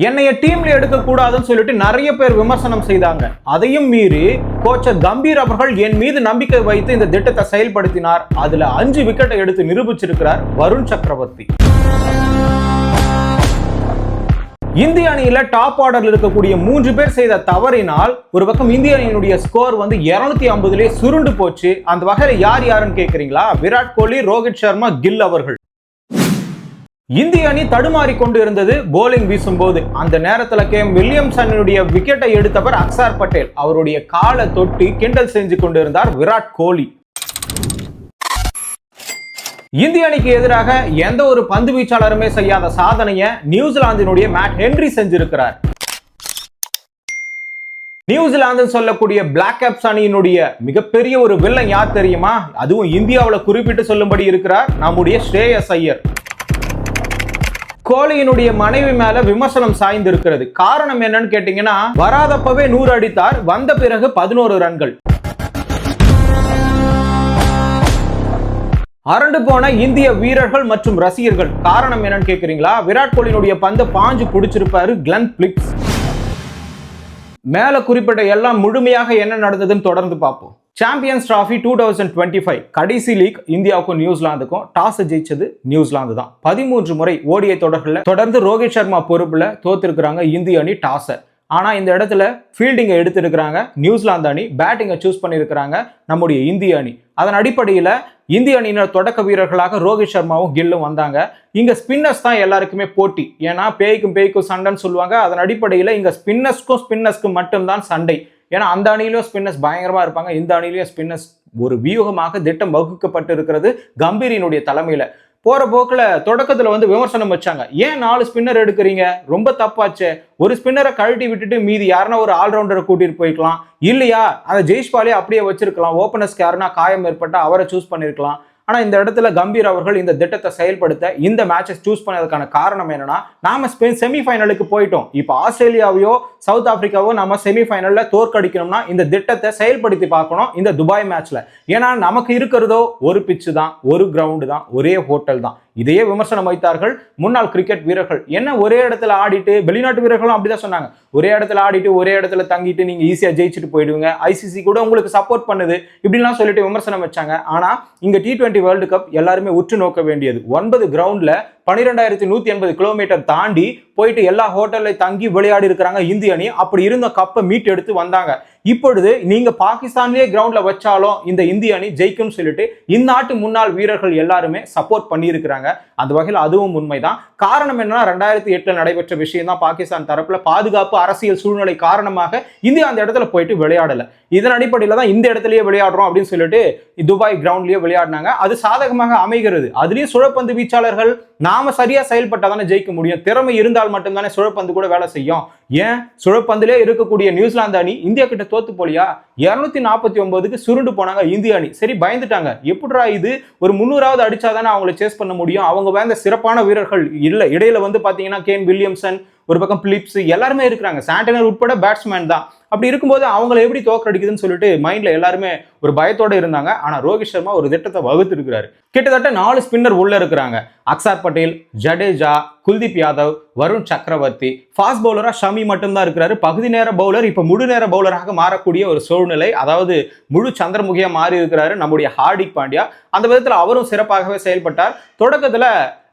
என்னைய டீம்ல எடுக்க கூடாதுன்னு சொல்லிட்டு நிறைய பேர் விமர்சனம் செய்தாங்க. அதையும் மீறி கோச்சர் கம்பீர் அவர்கள் என் மீது நம்பிக்கை வைத்து இந்த திட்டத்தை செயல்படுத்தினார். அதுல 5 விக்கெட்டை எடுத்து நிரூபிச்சிருக்கிறார் வருண் சக்கரவர்த்தி. இந்திய அணியில டாப் ஆர்டர்ல இருக்கக்கூடிய 3 பேர் செய்த தவறினால் ஒரு பக்கம் இந்திய அணியினுடைய ஸ்கோர் 250 சுருண்டு போச்சு. அந்த வகையில யாருன்னு கேக்குறீங்களா? விராட் கோலி, ரோஹித் சர்மா, கில் அவர்கள். இந்திய அணி தடுமாறி கொண்டு இருந்தது போலிங் வீசும்போது. அந்த நேரத்தில் கேம் வில்லியம்சனுடைய விக்கெட்டை எடுத்தவர் அக்சார் பட்டேல். அவருடைய காலை தொட்டி கிண்டல் செஞ்சு கொண்டிருந்தார் விராட் கோலி. இந்திய அணிக்கு எதிராக எந்த ஒரு பந்து வீச்சாளருமே செய்யாத சாதனையை நியூசிலாந்தினுடைய மேட் ஹென்றி செஞ்சிருக்கிறார். நியூசிலாந்து சொல்லக்கூடிய பிளாக் கேப்ஸ் அணியினுடைய மிகப்பெரிய ஒரு வில்லன் யார் தெரியுமா? அதுவும் இந்தியாவில் குறிப்பிட்டு சொல்லும்படி இருக்கிறார் நம்முடைய ஸ்ரேயஸ் ஐயர். கோலியினுடைய மனைவி மேல விமர்சனம் சாய்ந்து இருக்கிறது. காரணம் என்னன்னு கேட்டீங்கன்னா, வராதப்பவே 100 அடித்தார், வந்த பிறகு 11 ரன்கள். அரண்டு போன இந்திய வீரர்கள் மற்றும் ரசிகர்கள். காரணம் என்னன்னு கேக்குறீங்களா? விராட் கோலியினுடைய பந்து பாஞ்சு பிடிச்சிருப்பாரு கிளென் பிலிப்ஸ். மேல குறிப்பிட்ட எல்லாம் முழுமையாக என்ன நடந்ததுன்னு தொடர்ந்து பார்ப்போம். சாம்பியன்ஸ் டிராஃபி 2025 கடைசி லீக் இந்தியாவுக்கும் நியூசிலாந்துக்கும். டாஸ் ஜெயிச்சது நியூசிலாந்து தான். 13 முறை ஓடிஐ தொடர்களில் தொடர்ந்து ரோஹித் சர்மா பொறுப்புல தோத்திருக்கிறாங்க இந்திய அணி டாஸை. ஆனா இந்த இடத்துல ஃபீல்டிங்கை எடுத்திருக்கிறாங்க நியூசிலாந்து அணி, பேட்டிங்கை சூஸ் பண்ணியிருக்கிறாங்க நம்முடைய இந்திய அணி. அதன் அடிப்படையில் இந்திய அணியினர் தொடக்க வீரர்களாக ரோஹித் சர்மாவும் கில்லும் வந்தாங்க. இங்க ஸ்பின்னர்ஸ் தான் எல்லாருக்குமே போட்டி. ஏன்னா பேய்க்கும் சண்டைன்னு சொல்லுவாங்க. அதன் அடிப்படையில் இங்க ஸ்பின்னர்ஸ்க்கும் மட்டும்தான் சண்டை. ஏன்னா அந்த அணியிலும் ஸ்பின்னர்ஸ் பயங்கரமா இருப்பாங்க, இந்த அணியிலும் ஸ்பின்னர்ஸ். ஒரு வியூகமாக திட்டம் வகுக்கப்பட்டு இருக்கிறது கம்பீரினுடைய தலைமையில. போற போக்குல தொடக்கத்துல விமர்சனம் வச்சாங்க. ஏன் 4 ஸ்பின்னர் எடுக்கிறீங்க? ரொம்ப தப்பாச்சே. ஒரு ஸ்பின்னரை கழட்டி விட்டுட்டு மீதி யாருன்னா ஒரு ஆல்ரவுண்டரை கூட்டிட்டு போய்க்கலாம். இல்லையா அதை ஜெய்ஷ்பாலே அப்படியே வச்சிருக்கலாம். ஓபனர்ஸ்க்கு யாருன்னா காயம் ஏற்பட்டா அவரை சூஸ் பண்ணிருக்கலாம். ஆனா இந்த இடத்துல கம்பீர் அவர்கள் இந்த திட்டத்தை செயல்படுத்த இந்த மேட்சை சூஸ் பண்ணதுக்கான காரணம் என்னன்னா, நாம செமிஃபைனலுக்கு போயிட்டோம். இப்போ ஆஸ்திரேலியாவையோ சவுத் ஆப்பிரிக்காவோ நம்ம செமிஃபைனல்ல தோற்கடிக்கணும்னா இந்த திட்டத்தை செயல்படுத்தி பார்க்கணும் இந்த துபாய் மேட்ச்ல. ஏன்னா நமக்கு இருக்கிறதோ ஒரு பிச்சு தான், ஒரு கிரவுண்டு தான், ஒரே ஹோட்டல் தான். இதையே விமர்சனம் வைத்தார்கள் முன்னாள் கிரிக்கெட் வீரர்கள். என்ன ஒரே இடத்துல ஆடிட்டு, வெளிநாட்டு வீரர்களும் அப்படிதான் சொன்னாங்க, ஒரே இடத்துல ஆடிட்டு ஒரே இடத்துல தங்கிட்டு நீங்க ஈஸியா ஜெயிச்சுட்டு போயிடுவீங்க, ஐசிசி கூட உங்களுக்கு சப்போர்ட் பண்ணுது, இப்படிலாம் சொல்லிட்டு விமர்சனம் வச்சாங்க. ஆனா இங்க T20 வேர்ல்டு கப் எல்லாருமே உற்று நோக்க வேண்டியது. 9 கிரவுண்ட்ல 12,180 கிலோமீட்டர் தாண்டி போயிட்டு எல்லா ஹோட்டல்ல தங்கி விளையாடி இருக்கிறாங்க இந்திய அணி. அப்படி இருந்த கப்பை மீட் எடுத்து வந்தாங்க. இப்பொழுது நீங்க பாகிஸ்தான்லயே கிரவுண்ட்ல வச்சாலும் இந்த இந்திய அணி ஜெயிக்கும் சொல்லிட்டு இந்நாட்டு முன்னாள் வீரர்கள் எல்லாருமே சப்போர்ட் பண்ணி இருக்கிறாங்க. அந்த வகையில் அதுவும் உண்மைதான். காரணம் என்னன்னா 2008 நடைபெற்ற விஷயம் தான். பாகிஸ்தான் தரப்புல பாதுகாப்பு அரசியல் சூழ்நிலை காரணமாக இந்தியா அந்த இடத்துல போயிட்டு விளையாடல. இதன் அடிப்படையில தான் இந்த இடத்துலயே விளையாடுறோம் அப்படின்னு சொல்லிட்டு துபாய் கிரவுண்ட்லயே விளையாடினாங்க. அது சாதகமாக அமைகிறது. அதுலயும் சுழற்பந்து வீச்சாளர்கள் நாம சரியா செயல்பட்டாதானே ஜெயிக்க முடியும். திறமை இருந்தால் மட்டும்தானே சுழற்பந்து கூட வேலை செய்யும். ஏன் சுழற்பந்திலே இருக்கக்கூடிய நியூசிலாந்து அணி இந்தியா கிட்ட தோத்து போலியா? 249க்கு சுருண்டு போனாங்க இந்திய அணி. சரி, பயந்துட்டாங்க. எப்படிரா இது, ஒரு 300வது அடிச்சாதானே அவங்களை சேஸ் பண்ண முடியும். அவங்க வேந்த சிறப்பான வீரர்கள் இல்ல. இடையில பாத்தீங்கன்னா கேன் வில்லியம்சன், ஒரு பக்கம் பிலிப்ஸ் எல்லாருமே இருக்கிறாங்க. சாண்டனர் உட்பட பேட்ஸ்மேன் தான். அப்படி இருக்கும்போது அவங்களை எப்படி தோக்கடிக்குதுன்னு சொல்லிட்டு மைண்ட்ல எல்லாருமே ஒரு பயத்தோட இருந்தாங்க. ஆனா ரோஹித் சர்மா ஒரு திட்டத்தை வகுத்து இருக்கிறாரு. கிட்டத்தட்ட 4 ஸ்பின்னர் உள்ள இருக்கிறாங்க. அக்சார் பட்டேல், ஜடேஜா, குல்தீப் யாதவ், வருண் சக்கரவர்த்தி. ஃபாஸ்ட் பவுலரா ஷமி மட்டும்தான் இருக்கிறாரு. பகுதி நேர பவுலர் இப்ப முழு நேர பவுலராக மாறக்கூடிய ஒரு சூழ்நிலை. அதாவது முழு சந்திரமுகியா மாறி இருக்கிறாரு நம்முடைய ஹார்திக் பாண்டியா. அந்த விதத்துல அவரும் சிறப்பாகவே செயல்பட்டார். தொடக்கத்துல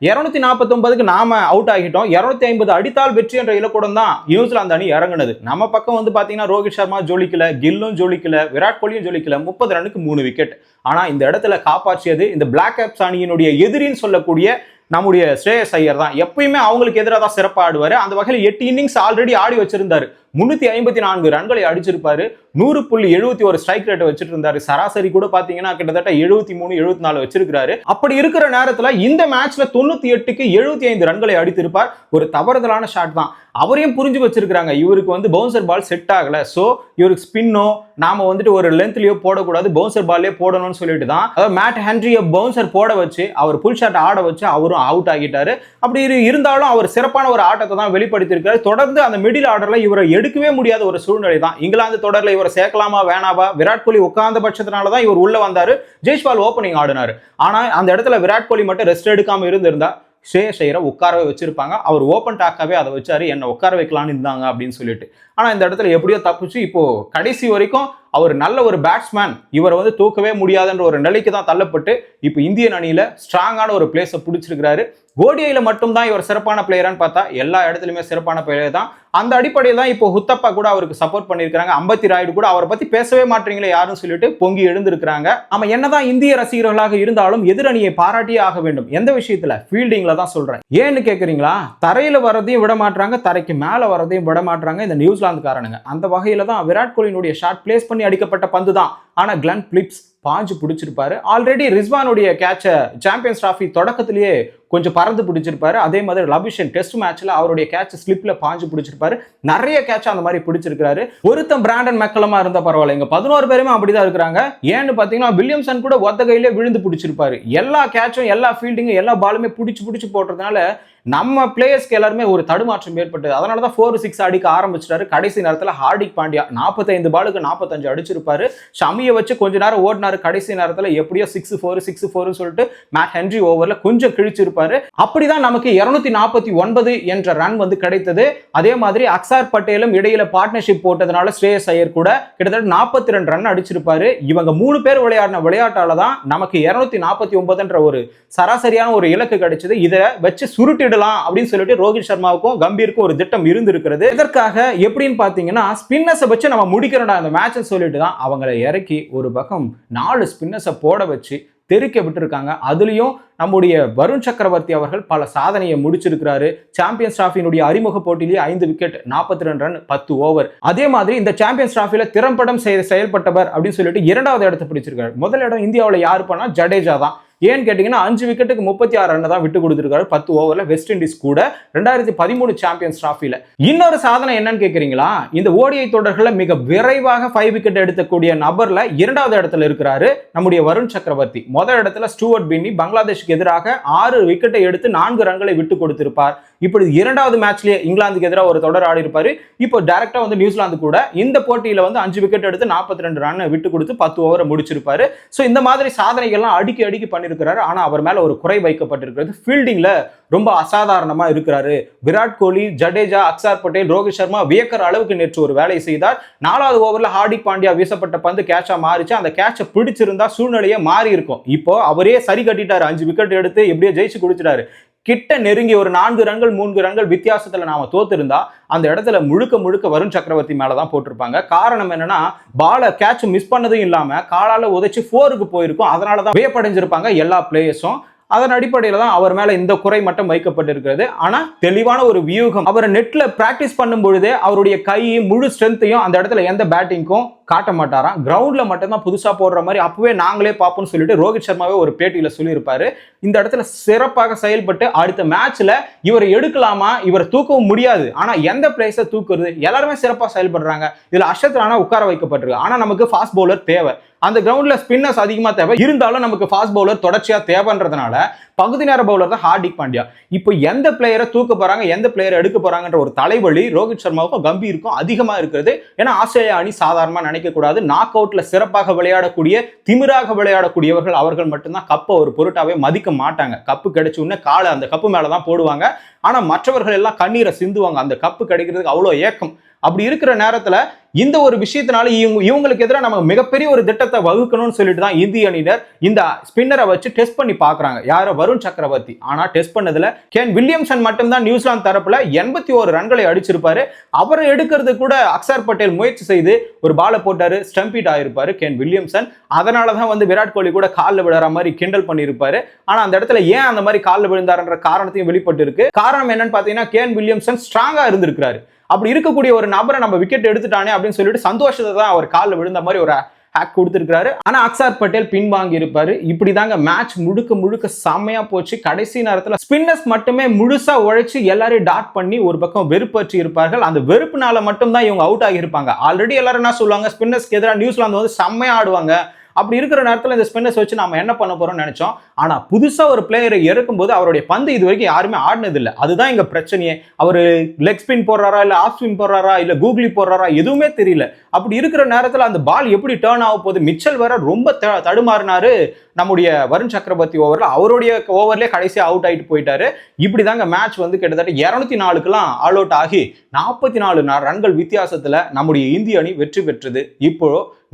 249க்கு நாம அவுட் ஆகிட்டோம். 250 அடித்தால் வெற்றி என்ற இலக்குடன் தான் நியூசிலாந்து அணி இறங்குனது. நம்ம பக்கம் பாத்தீங்கன்னா ரோஹித் சர்மா ஜொலிக்கல, கில்லும் ஜொலிக்கல, விராட் கோலியும் ஜொலிக்கல. 30 ரனுக்கு 3 விக்கெட். ஆனா இந்த இடத்துல காப்பாற்றியது இந்த பிளாக் கேப்ஸ் அணியினுடைய எதிரின்னு சொல்லக்கூடிய நம்முடைய ஸ்ரேயஸ் ஐயர் தான். எப்பயுமே அவங்களுக்கு எதிராக தான் சிறப்பாக ஆடுவாரு. அந்த வகையில் 8 இன்னிங்ஸ் ஆல்ரெடி ஆடி வச்சிருந்தாரு. 354 ரன்களை அடிச்சிருப்பாரு. 100.71 ஸ்ட்ரைக் ரேட் வச்சிட்டு இருந்தாரு. சராசரி கூட பாத்தீங்கன்னா கிட்டத்தட்ட 73, 74 வச்சிருக்காரு. அப்படி இருக்கிற நேரத்துல இந்த மேட்ச்ல 98க்கு 75 ரன்களை அடித்திருப்பார். ஒரு தவறுதலான ஷாட் தான். அவரையும் புரிஞ்சு வச்சிருக்காங்க. இவருக்கு பவுன்சர் பால் செட் ஆகல. சோ இவருக்கு ஸ்பின்னோ நாம ஒரு லென்த்லயோ போடக்கூடாது, பவுன்சர் பால்லே போடணும்னு சொல்லிட்டு தான் அதாவது மேட் ஹென்ரிய பவுன்சர் போட வச்சு அவர் புல் ஷாட் ஆட வச்சு அவரும் அவுட் ஆகிட்டாரு. அப்படி இருந்தாலும் அவர் சிறப்பான ஒரு ஆட்டத்தை தான் வெளிப்படுத்தியிருக்காரு. தொடர்ந்து அந்த மிடில் ஆர்டர்ல இவரை எடுக்கவே முடியாத ஒரு சூழ்நிலை தான். இங்கிலாந்து தொடர்ல இவரை சேர்க்கலாமா வேணாவா? விராட் கோலி உட்கார்ந்த பட்சத்தினால தான் இவர் உள்ள வந்தாரு. ஜெய்ஷ்வால் ஓப்பனிங் ஆடினாரு. ஆனா அந்த இடத்துல விராட் கோலி மட்டும் ரெஸ்ட் எடுக்காம இருந்திருந்தா ஸ்ரேயஸ் ஐயரை உட்காரவே வச்சிருப்பாங்க. அவர் ஓப்பன் டாக்காவே அதை வச்சாரு, என்ன உட்கார வைக்கலான்னு இருந்தாங்க அப்படின்னு சொல்லிட்டு. ஆனா இந்த இடத்துல எப்படியோ தப்பிச்சு இப்போ கடைசி வரைக்கும் அவர் நல்ல ஒரு பேட்ஸ்மேன், இவரை வந்து தூக்கவே முடியாதுன்ற ஒரு நிலைக்கு தான் தள்ளப்பட்டு இப்போ இந்தியன் அணியில ஸ்ட்ராங்கான ஒரு பிளேஸை பிடிச்சிருக்கிறாரு. ஓடிஐல மட்டும் தான் இவர் சிறப்பான பிளேயரான்னு பார்த்தா எல்லா இடத்துலயுமே சிறப்பான பிளேயர் தான். அந்த அடிப்படையில் தான் இப்போ ஹுத்தப்பா கூட அவருக்கு சப்போர்ட் பண்ணியிருக்காங்க. அம்பத்தி ராயுடு கூட அவரை பத்தி பேசவே மாட்டீங்களே யாருன்னு சொல்லிட்டு பொங்கி எழுந்திருக்கிறாங்க. நம்ம என்னதான் இந்திய ரசிகர்களாக இருந்தாலும் எதிரணியை பாராட்டியே ஆக வேண்டும். எந்த விஷயத்துல? ஃபீல்டிங்ல தான் சொல்றேன். ஏன்னு கேக்குறீங்களா? தரையில வரதையும் விட மாட்டாங்க, தரைக்கு மேல வரதையும் விட மாட்டாங்க இந்த நியூசிலாந்துக்காரனுங்க. அந்த வகையில தான் விராட் கோலியினுடைய ஷாட் பிளேஸ் பண்ணி அடிக்கப்பட்ட பந்து தான். ஆனா கிளென் பிலிப்ஸ் பாஞ்சு பிடிச்சிருப்பாரு. ஆல்ரெடி ரிஸ்வானுடைய கேட்சை சாம்பியன்ஸ் டிராஃபி தொடக்கத்திலேயே கொஞ்சம் பறந்து பிடிச்சிருப்பாரு. அதே மாதிரி லபிஷன் டெஸ்ட் மேட்ச்ல அவருடைய கேட்ச் ஸ்லிப்ல பாஞ்சு பிடிச்சிருப்பாரு. நிறைய கேட்ச் அந்த மாதிரி பிடிச்சிருக்காரு. ஒருத்தன் பிராண்டன் மெக்கலமா இருந்த பரவாயில்ல, இங்க 11 பேருமே அப்படிதான் இருக்கிறாங்க. ஏன்னு பாத்தீங்கன்னா வில்லியம்சன் கூட ஒத்த கையிலே விழுந்து பிடிச்சிருப்பாரு. எல்லா கேட்சும் எல்லா ஃபீல்டிங்கும் எல்லா பாலுமே பிடிச்சு போடுறதுனால நம்ம பிளேயர்ஸ்க்கு எல்லாருமே ஒரு தடுமாற்றம் ஏற்பட்டது. அதனாலதான் 4-6 அடிக்க ஆரம்பிச்சிட்டாரு. கடைசி நேரத்தில் ஹார்திக் பாண்டியா 45 பாலுக்கு 45 அடிச்சிருப்பாரு. ஷமியை வச்சு கொஞ்ச நேரம் ஓடினாரு. கடைசி நேரத்தில் எப்படியோ 6-4 சொல்லிட்டு மேட் ஹென்ரி ஓவர்ல கொஞ்சம் கிழிச்சிருப்பாரு. அப்படிதான் நமக்கு 249 என்ற ரன் வந்து கிடைத்தது. அதே மாதிரி அக்சார் பட்டேலும் இடையில பார்ட்னர்ஷிப் போட்டதுனால ஸ்ரேயஸ் ஐயர் கூட கிட்டத்தட்ட 42 ரன் அடிச்சிருப்பாரு. இவங்க 3 பேர் விளையாடின விளையாட்டால தான் நமக்கு 249 ஒரு சராசரியான ஒரு இலக்கு கிடைச்சது. இதை வச்சு சுருட்டிட அப்படின்னு சொல்லிட்டு ரோஹித் சர்மாவுக்கும் கம்பீருக்கும் ஒரு திட்டம் இருந்திருக்கிறது. இதற்காக எப்படின்னு பாத்தீங்கன்னா ஸ்பின்னர்ஸை வச்சு நம்ம முடிக்கிறோம்டா அந்த மேட்ச் சொல்லிட்டு தான் அவங்களை இறக்கி ஒரு பக்கம் 4 ஸ்பின்னர்ஸை போட வச்சு தெரிக்க விட்டுருக்காங்க. அதுலயும் நம்முடைய வருண் சக்கரவர்த்தி அவர்கள் பல சாதனையை முடிச்சிருக்கிறாரு. சாம்பியன்ஸ் டிராஃபியினுடைய அறிமுக போட்டியிலேயே 5 விக்கெட் 42 ரன் 10 ஓவர். அதே மாதிரி இந்த சாம்பியன்ஸ் டிராஃபியில திறம்படம் செயல்பட்டவர் அப்படின்னு சொல்லிட்டு 2வது இடத்தை பிடிச்சிருக்காரு. முதல் இடம் இந்தியாவில் யாரு பண்ணா? ஜடேஜா தான். ஏன்னு கேட்டீங்கன்னா 5 விக்கெட்டுக்கு 36 ரன் தான் விட்டு கொடுத்திருக்காரு 10 ஓவர்ல. வெஸ்ட் இண்டீஸ் கூட 2013 சாம்பியன்ஸ் டிராஃபில. இன்னொரு சாதனை என்னன்னு கேக்குறீங்களா? இந்த ஓடிஐ தொடர்கள்ல மிக விரைவாக 5 விக்கெட் எடுக்கக்கூடிய நபர்ல 2வது இடத்துல இருக்கிறாரு நம்முடைய வருண் சக்கரவர்த்தி. முதல் இடத்துல ஸ்டூவர்ட் பின்னி பங்களாதேஷுக்கு எதிராக 6 விக்கெட்டை எடுத்து 4 ரன்களை விட்டு கொடுத்திருப்பார். இப்படி 2வது மேட்ச்லயே இங்கிலாந்துக்கு எதிராக ஒரு தொடர் ஆடி இருப்பாரு. இப்போ டைரக்டா வந்து நியூசிலாந்து கூட இந்த போட்டியில வந்து 5 விக்கெட் எடுத்து 42 ரன் விட்டு கொடுத்து 10 ஓவரை முடிச்சிருப்பாரு. சோ இந்த மாதிரி சாதனைகள்லாம் அடிக்கடி பண்ணிருக்கிறாரு. ஆனா அவர் மேல ஒரு குறை வைக்கப்பட்டிருக்கிறது. ஃபீல்டிங்ல ரொம்ப அசாதாரணமா இருக்கிறாரு. விராட் கோலி, ஜடேஜா, அக்சார் பட்டேல், ரோஹித் சர்மா வியக்கிற அளவுக்கு நேற்று ஒரு வேலை செய்தார். 4வது ஓவர்ல ஹார்திக் பாண்டியா வீசப்பட்ட பந்து கேட்சா மாறிச்சு. அந்த கேட்சை பிடிச்சிருந்தா சூழ்நிலையே மாறி இருக்கும். இப்போ அவரே சரி கட்டிட்டாரு. 5 விக்கெட் எடுத்து எப்படியோ ஜெயிச்சு குடிச்சிட்டாரு. கிட்ட நெருங்கி ஒரு 4 ரன்கள் 3 ரன்கள் வித்தியாசத்துல நாம தோத்திருந்தா அந்த இடத்துல முழுக்க வருண் சக்கரவர்த்தி மேலதான் போட்டிருப்பாங்க. காரணம் என்னன்னா பால கேட்ச் மிஸ் பண்ணதும் இல்லாம காலால உதைச்சு 4க்கு போயிருக்கும். அதனாலதான் வியப்படைஞ்சிருப்பாங்க எல்லா பிளேயர்ஸும். அதன் அடிப்படையில தான் அவர் மேல இந்த குறை மட்டும் வைக்கப்பட்டிருக்கிறது. ஆனா தெளிவான ஒரு வியூகம். அவரை நெட்ல பிராக்டிஸ் பண்ணும் பொழுதே அவருடைய கை முழு ஸ்ட்ரென்த்தையும் அந்த இடத்துல எந்த பேட்டிங்கும் காட்ட மாட்டாராம். கிரவுண்ட்ல மட்டும் தான் புதுசா போடுற மாதிரி அப்பவே நாங்களே பார்ப்போம்னு சொல்லிட்டு ரோஹித் சர்மாவே ஒரு பேட்டியில சொல்லியிருப்பாரு. இந்த இடத்துல சிறப்பாக செயல்பட்டு அடுத்த மேட்ச்ல இவரை எடுக்கலாமா, இவரை தூக்கவும் முடியாது. ஆனா எந்த பிளேஸை தூக்குறது? எல்லாருமே சிறப்பாக செயல்படுறாங்க. இதுல அர்ஷத் ராணா உட்கார வைக்கப்பட்டிருக்கு. ஆனா நமக்கு ஃபாஸ்ட் பவுலர் தேவை. அந்த கிரவுண்ட்ல ஸ்பின்னர்ஸ் அதிகமா தேவை. இருந்தாலும் நமக்கு ஃபாஸ்ட் பவுலர் தொடர்ச்சியா தேவைன்றதுனால பகுதி நேர பவுலர் தான் ஹார்திக் பாண்டியா. இப்போ எந்த பிளேயரை தூக்க போறாங்க, எந்த பிளேயரை எடுக்க போறாங்கன்ற ஒரு தலைவலி ரோஹித் சர்மாவுக்கும் கம்பீருக்கும் அதிகமா இருக்கிறது. ஏன்னா ஆஸ்திரேலியா அணி சாதாரணமா நினைக்க கூடாது. நாக் அவுட்ல சிறப்பாக விளையாடக்கூடிய திமிராக விளையாடக்கூடியவர்கள் அவர்கள் மட்டும்தான் கப்பை ஒரு பொருட்டாவே மதிக்க மாட்டாங்க. கப்பு கிடைச்ச உடனே காலை அந்த கப்பு மேலதான் போடுவாங்க. ஆனா மற்றவர்கள் எல்லாம் கண்ணீரை சிந்துவாங்க அந்த கப்பு கிடைக்கிறதுக்கு அவ்வளவு ஏக்கம். அப்படி இருக்கிற நேரத்துல இந்த ஒரு விஷயத்தினால இவங்களுக்கு எதிராக நம்ம மிகப்பெரிய ஒரு திட்டத்தை வகுக்கணும்னு சொல்லிட்டு தான் இந்திய அணியினர் இந்த ஸ்பின்னரை வச்சு டெஸ்ட் பண்ணி பாக்குறாங்க. யாரோ வருண் சக்கரவர்த்தி. ஆனா டெஸ்ட் பண்ணதுல கேன் வில்லியம்சன் மட்டும்தான் நியூசிலாந்து தரப்புல 81 ரன்களை அடிச்சிருப்பாரு. அவரை எடுக்கிறது கூட அக்சார் பட்டேல் முயற்சி செய்து ஒரு பாலை போட்டாரு, ஸ்டம்பீட் ஆயிருப்பாரு கேன் வில்லியம்சன். அதனாலதான் வந்து விராட் கோலி கூட காலில் விழுற மாதிரி கிண்டல் பண்ணியிருப்பாரு. ஆனா அந்த இடத்துல ஏன் அந்த மாதிரி காலில் விழுந்தாருன்ற காரணத்தையும் வெளிப்பட்டு இருக்கு. காரணம் என்னன்னு பாத்தீங்கன்னா கேன் வில்லியம்சன் ஸ்ட்ராங்கா இருந்திருக்கிறாரு. அப்படி இருக்கக்கூடிய ஒரு நபரை நம்ம விக்கெட் எடுத்துட்டானே அப்படின்னு சொல்லிட்டு சந்தோஷத்தை தான் அவர் காலில் விழுந்த மாதிரி ஒரு ஹேக் கொடுத்திருக்காரு. ஆனா அக்சார் பட்டேல் பின்வாங்கி இருப்பாரு. இப்படிதாங்க மேட்ச் முழுக்க செம்மையா போச்சு. கடைசி நேரத்துல ஸ்பின்னர்ஸ் மட்டுமே முழுசா உழைச்சு எல்லாரையும் டாட் பண்ணி ஒரு பக்கம் வெறுப்பற்றி இருப்பார்கள். அந்த வெறுப்புனால மட்டும் தான் இவங்க அவுட் ஆகி இருப்பாங்க. ஆல்ரெடி எல்லாரும் என்ன சொல்லுவாங்க, ஸ்பின்னர்ஸ்க்கு எதிராக நியூசிலாந்து வந்து செம்மையா ஆடுவாங்க. அப்படி இருக்கிற நேரத்தில் இந்த ஸ்பின்னர்ஸ் வச்சு நாம என்ன பண்ண போறோம்னு நினைச்சோம். ஆனா புதுசா ஒரு பிளேயரை இறக்கும்போது அவருடைய பந்து இது வரைக்கும் யாருமே ஆடினது இல்லை. அதுதான் இங்க பிரச்சனையே. அவரு லெக் ஸ்பின் போடுறாரா இல்ல ஆஃப் ஸ்பின் போடுறாரா இல்ல கூகுளி போடுறாரா எதுவுமே தெரியல. அப்படி இருக்கிற நேரத்தில் அந்த பால் எப்படி டேர்ன் ஆக போகுது. மிச்சல் வேற ரொம்ப தடுமாறினாரு. நம்முடைய வருண் சக்கரவர்த்தி ஓவரில் அவருடைய ஓவர்லேயே கடைசியாக அவுட் ஆகிட்டு போயிட்டாரு. இப்படிதாங்க மேட்ச் வந்து கிட்டத்தட்ட 204க்குலாம் ஆல் அவுட் ஆகி 44 ரன்கள் வித்தியாசத்துல நம்முடைய இந்திய அணி வெற்றி பெற்றது. இப்போ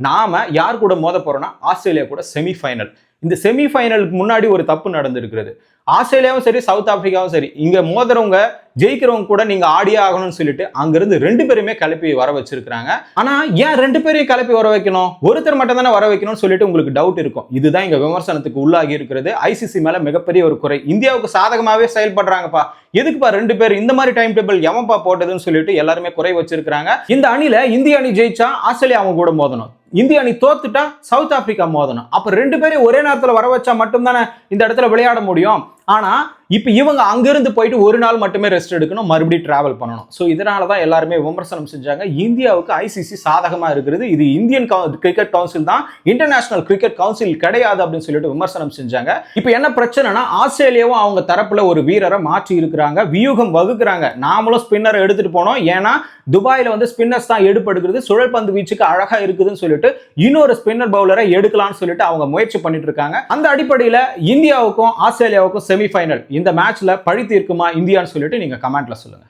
நாம யார் கூட மோத போறோம்னா ஆஸ்திரேலியா கூட செமிஃபைனல். இந்த செமிஃபைனலுக்கு முன்னாடி ஒரு தப்பு நடந்திருக்கிறது. ஆஸ்திரேலியாவும் சரி சவுத் ஆப்பிரிக்காவும் சரி இங்க மோதுறவங்க ஜெயிக்கிறவங்க கூட நீங்க ஆடியே ஆகணும்னு சொல்லிட்டு அங்கிருந்து 2 பேருமே கிளப்பி வர வச்சிருக்காங்க. ஆனா ஏன் 2 பேரையும் கிளப்பி வர வைக்கணும், ஒருத்தர் மட்டும் தானே வர வைக்கணும்னு சொல்லிட்டு உங்களுக்கு டவுட் இருக்கும். இதுதான் இங்க விமர்சனத்துக்கு உள்ளாகி இருக்கிறது. ஐசிசி மேல மிகப்பெரிய ஒரு குறை. இந்தியாவுக்கு சாதகமாவே செயல்படுறாங்கப்பா, எதுக்குப்பா 2 பேர் இந்த மாதிரி டைம் டேபிள் எவன்பா போட்டதுன்னு சொல்லிட்டு எல்லாருமே குறை வச்சிருக்காங்க. இந்த அணில இந்திய அணி ஜெயிச்சா ஆஸ்திரேலியா அவங்க கூட மோதணும், இந்திய அணி தோத்துட்டா சவுத் ஆப்பிரிக்கா மோதணும். அப்ப 2 பேரையும் ஒரே நேரத்தில் வர வச்சா மட்டும் தானே இந்த இடத்துல விளையாட முடியும். ஆனா இப்ப இவங்க அங்கிருந்து போயிட்டு ஒரு நாள் மட்டுமே ரெஸ்ட் எடுக்கணும், மறுபடியும் டிராவல் பண்ணணும். ஸோ இதனாலதான் எல்லாருமே விமர்சனம் செஞ்சாங்க. இந்தியாவுக்கு ஐசிசி சாதகமா இருக்கிறது, இது இந்தியன் கிரிக்கெட் கவுன்சில் தான், இன்டர்நேஷனல் கிரிக்கெட் கவுன்சில் கிடையாது அப்படின்னு சொல்லிட்டு விமர்சனம் செஞ்சாங்க. இப்ப என்ன பிரச்சனைனா ஆஸ்திரேலியாவும் அவங்க தரப்புல ஒரு வீரரை மாற்றி இருக்கிறாங்க, வியூகம் வகுக்கிறாங்க. நாமளும் ஸ்பின்னரை எடுத்துட்டு போனோம், ஏன்னா துபாயில வந்து ஸ்பின்னர்ஸ் தான் எடுப்படுகிறது, சுழல் பந்து வீச்சுக்கு அழகா இருக்குதுன்னு சொல்லிட்டு இன்னொரு ஸ்பின்னர் பவுலரை எடுக்கலாம்னு சொல்லிட்டு அவங்க முயற்சி பண்ணிட்டு இருக்காங்க. அந்த அடிப்படையில் இந்தியாவுக்கும் ஆஸ்திரேலியாவுக்கும் செமிஃபைனல் இந்த மேட்ச்ல பழி தீர்க்குமா இந்தியான்னு சொல்லிட்டு நீங்க கமெண்ட்ல சொல்லுங்க.